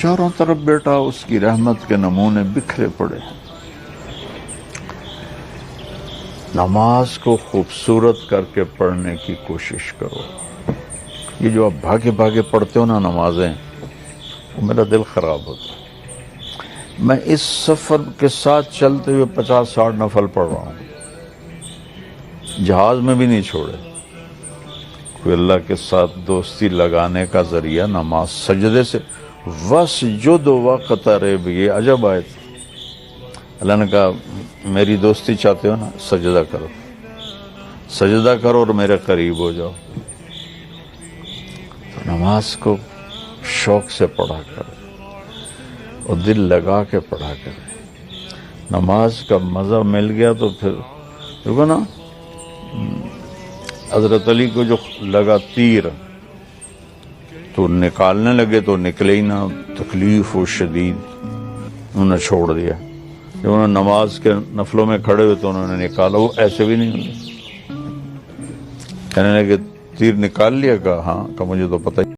چاروں طرف بیٹا اس کی رحمت کے نمونے بکھرے پڑے ہیں۔ نماز کو خوبصورت کر کے پڑھنے کی کوشش کرو۔ یہ جو آپ بھاگے بھاگے پڑھتے ہو نا نمازیں، وہ میرا دل خراب ہوتا ہے۔ میں اس سفر کے ساتھ چلتے ہوئے 50-60 نفل پڑھ رہا ہوں، جہاز میں بھی نہیں چھوڑے۔ کوئی اللہ کے ساتھ دوستی لگانے کا ذریعہ نماز سجدے سے وَاسْجُدْ وَاقْتَرِب، یہ عجب آیت۔ اللہ نے کہا میری دوستی چاہتے ہو نا، سجدہ کرو، سجدہ کرو اور میرے قریب ہو جاؤ۔ تو نماز کو شوق سے پڑھا کرو اور دل لگا کے پڑھا کرے۔ نماز کا مزہ مل گیا تو پھر دیکھو نا، حضرت علی کو جو لگا تیر تو نکالنے لگے تو نکلے ہی نہ، تکلیف و شدید، انہوں نے چھوڑ دیا۔ جب انہوں نے نماز کے نفلوں میں کھڑے ہوئے تو انہوں نے نکالا، وہ ایسے بھی نہیں ہوئے۔ کہنے لگے تیر نکال لیا؟ کہا ہاں۔ کہا مجھے تو پتہ ہی